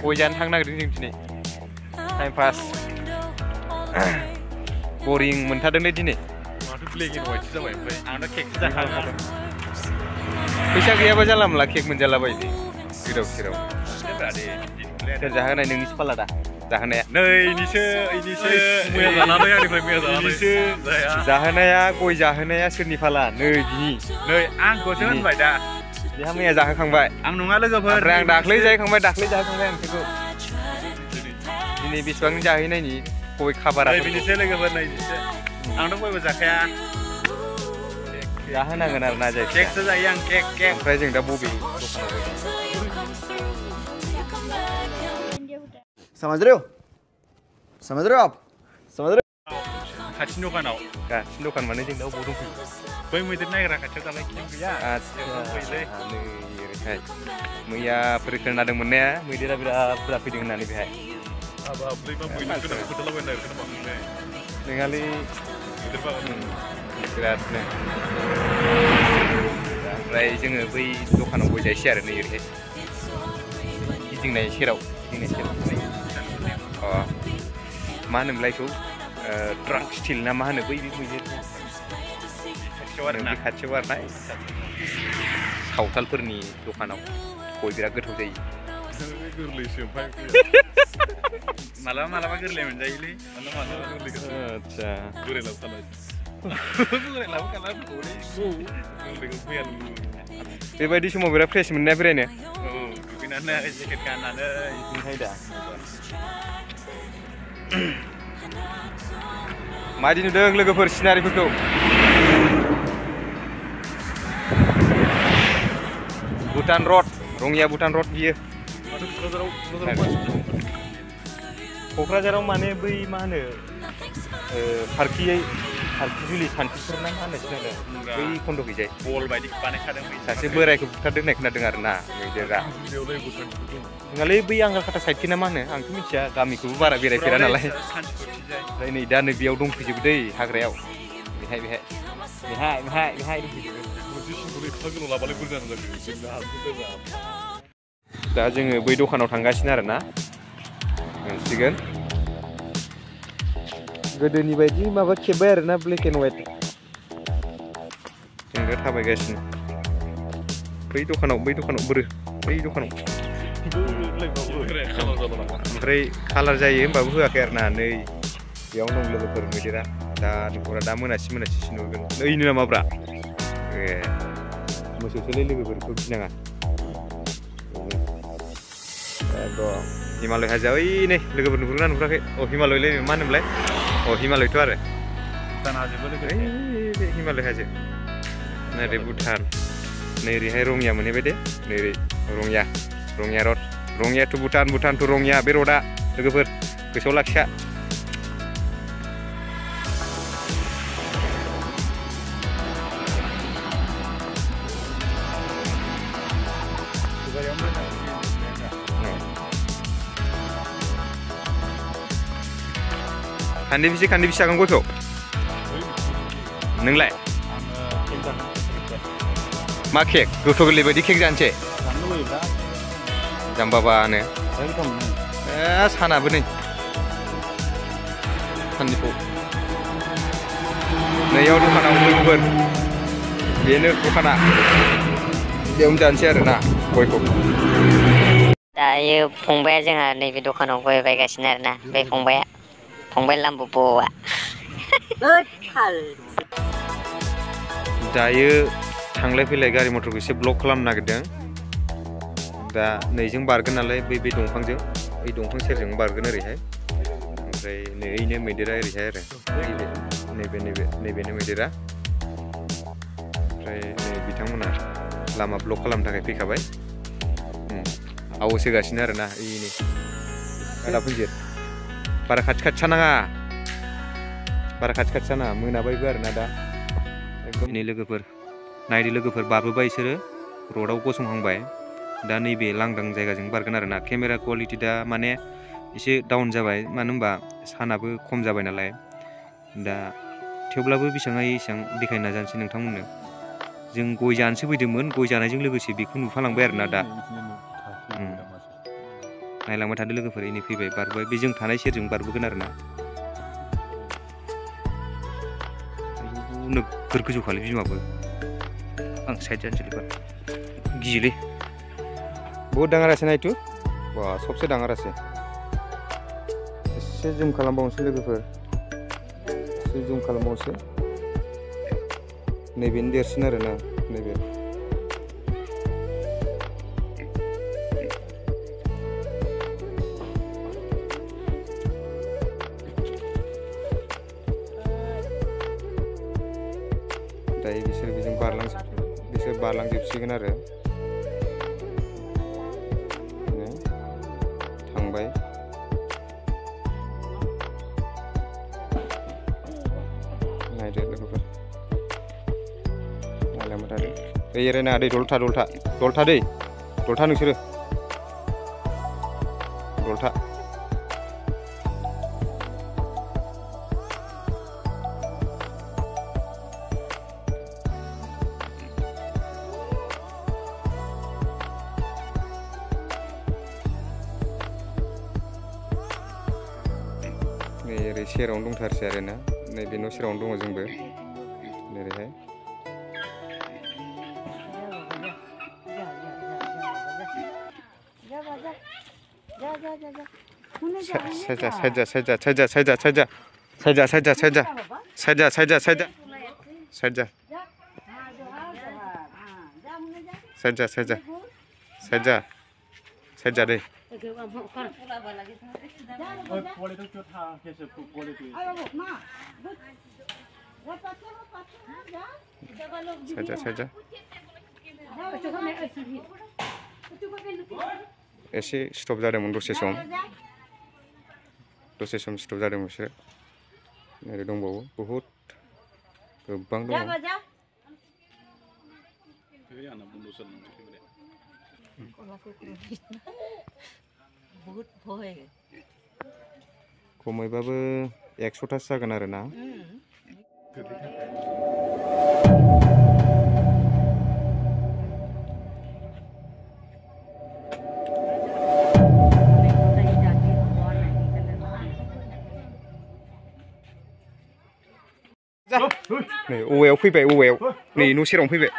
Boyan hang nagirin jeng dini. Time pass. Boring mentadeng deh dini. Waduh beli wajib sama ya, anda kek saja. Bisa gaya baca lah malah kek menjala bayi. Sirau. Kerjakan ini sekolah dah. Zahana ya. Nah ini se. Muya zahana ya di muya zahana. Ini se. Zahana ya, koi zahana ya sernifala. Nah gini. Nah, ang kau jangan baik dah. Dia hanya zahakangbai. Ang nunga logoper. Orang dakli zahakangbai ang siku. Ini bisbang jahina ini. Koi kabar apa? Ini se logoper nah ini se. Ang dong koi bazakaya. Zahana genar naja. Kek saja yang kek. Ompray jeng dah bubi. Samadreo. Kacin dokanau. Kacin dokan mana jeng dah bodong. Bai muidir nagira kacau tak lagi ya. Muya periksa nadeng mana? Muidir berapa dengan nani behai? Abah beli mah muidir kena betul lah benar kena bangun. Ningali. Muidir bangun. Berat nih. Rai jeng bai dokanau bai jai share nih iri. Jeng nai shirau. Oh, mana mulai tu? Drunk still nama mana bai muidir. Kacau warna. Sauthalफोरनि दखानाव गय बिराद गोथाव जायो. गोरलैसो ओमफ्राय मालाबा गोरलै मोनजायोलै मालाबा गोरलै आच्छा गोरलै लाबोखालाय गोरलैखौ फैया बेबायदि समाव बिराद फ्रेश मोननाया बेरायनो औ दुगैनानै जेकेट गाननानै ओमफ्राय दा मादि नुदों लोगोफोर सिनारिफोरखौ Bhutan Road, Rongya Bhutan Road biyo. K'क्राझाराव माने बै मा होनो पार्कि सान्तिफुर ना मा होनो सिनायदों बै खन्द गैजाय बल बायदि बानायखादों सासे बोरायखौ बुथारदों होननाय खोनादों आरो ना मैदेरा नङालै बै आंगालखाथा साइडखि ना मा होनो आंथ' मिथिया गामिखौबो बारा बेरायफेरा नालाय ओमफ्राय नै दा नै बेयाव दंफैजोबो दै हाग्रायाव बेहाय दंफैजोबो दा जोङो बै दखानाव थांगासिनो आरो ना मोनसिगोन गोदोनि बायदि माबा खेबबाय आरो ना ब्लेक एन्ड व्हाइट जों दा थाबायगासिनो बै दखानाव ओमफ्राय कालार जायो होनबाबो होआखै आरो ना नै बेयाव दं लोगोफोर मैदेरा दा नुहरा दा मोनासि नुगोन नैनो नामाब्रा ए मोसौसोलै लोगोफोरखौ गिनाङा हिमालय हाजोआ ओइ नै लोगोफोर नुहुरगोना नुहुराखै अ हिमालयलै मा होनोमोनलाय अ हिमालयथ' आरो भुटान हाजोबो लोगो ओइ हिमालय हाजो नैरै भुटान नैरैहाय रङिया मोनहैबाय दे नैरै रङिया रड रङिया टु भुटान टु रङिया बे रडआ लोगोफोर गोसोआव लाखिया Kandi bisi akan gosok. Nenglah. Ma kek, gosok lebih di kek jance. Jam bapa ane. Sana benih. Kandi po. Nayau tu mana umur ber. Dia tu kana. Dia jance arena. Koi ko. Ayo fungbai jangan ni video kan koi baik asinar na. Baik फंबाय लाम्बुआ दायो थांलाय फैलाय गारि मटरखौ एसे block खालामनो नागिरदों दा नैजों बारगोन नालाय बै दंफांजों बै दंफां सेरजों बारगोन ओरैहाय ओमफ्राय नैनो मैदेरा ओरैहाय आरो नैबेनो मैदेरा ओमफ्राय नै बिथांमोना लामा ब्लक खालामनो थाखाय फैखाबाय आवस होगासिनो आरो ना इनि आदा फैजो बारा खाथि सानाङा मोनाबायबो आरो ना दा एकदम नै लोगोफोर नायदो लोगोफोर बारबोबाय बिसोरो रडआव गसंहांबाय दा नैबे लांदां जायगाजों बारगोन आरोना केमेरा क्वालिटि दा माने एसे डाउन जाबाय मानो होनबा सानाबो खम जाबाय नालाय दा थेवब्लाबो बेसेबां हायो एसेबां देखायनो नाजानोसै नोंथांमोननो जों गय जानोसो फैदोंमोन गय जानायजों लोगोसे बेखौ नुफालांबाय आरोना दा नायलांबाय थादो लोगोफोर इनै फैबाय बारबाय बे जों थानाय सेरजों बारबोगोन आरोना नोगोर गोजौखालै बिमाबो आं साइड जानोसै लोगो गियोलै बहुत डाঙर আছে नायथु बा सबसे डाঙर আছে एसे जुम खालामबावनोसै लोगोफोर एसे जुम खालामबावनोसै नैबेनो देरसिन आरोना नैबे दायो बिसोर बेजों बारलांजोबसिगोन आरो थांबाय नायदो लोगोफोर नायलांबाय थादो दै एरायनाङा दै दलथा दै दलथा नोंसोरो दलथा नै ओरै सेरावनो दंथारसै आरोना नैबे न' सेरावनो दङ जोंबो ओरैहाय साइड दै एसे स्टप जादोंमोन दसे सम स्टप जादोंमोन बिसोर ओरै दंबावो बहुद गोबां दङ खमैबाबो 100थासो जागोन आरोना नै औवायाव फैबाय औवायाव नै न' सेरावनो फैबाय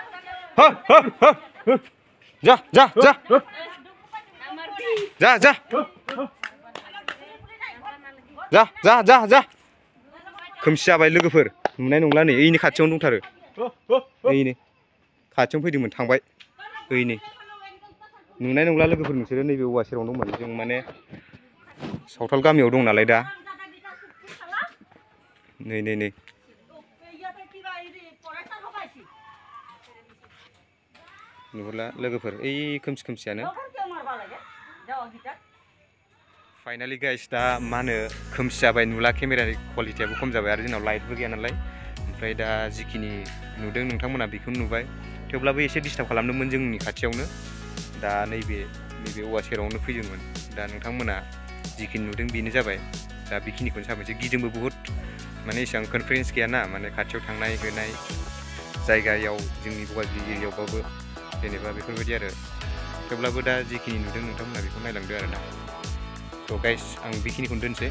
जा खोमसि जाबाय लोगोफोर नुनाय नंला नै ओइनि खाथियावनो दंथारो ओइनि खाथियावनो फैदोंमोन थांबाय ओइनि नुनाय नंला लोगोफोर नोंसोरो नैबे औवा सेरावनो दंमोन जों माने सावथाल गामियाव दं नालाय दा नै नुहुरला लोगोफोर ओइ खोमसियानो फाइनालि गाइस दा मा होनो खोमसि जाबाय नुला केमेरानि क्वालिटियाबो खम जाबाय आरो जोंनाव लाइटबो गैया नालाय ओमफ्राय दा जिखिनि नुदों नोंथांमोना बेखौनो नुबाय थेवब्लाबो एसे डिस्टार्ब खालामदोंमोन जोंनि खाथियावनो दा नैबे औवा सेरावनो फैदोंमोन दा नोंथांमोना जिखिनि नुदों बेनो जाबाय दा बेखिनिखौनो साबायसै गिदोंबो बहुद माने एसेबां कनफिडेन्स गैया ना माने खाथियाव थांनाय होनाय जायगायाव जोंनि बगाजुलि एरियायावबाबो जेनेबा बेफोरबायदि आरो थेवब्लाबो दा जिखिनि नुदों नोंथांमोना बेखौ नायलांदो आरोना थ' गाइस आं बेखिनिखौनो दोनसै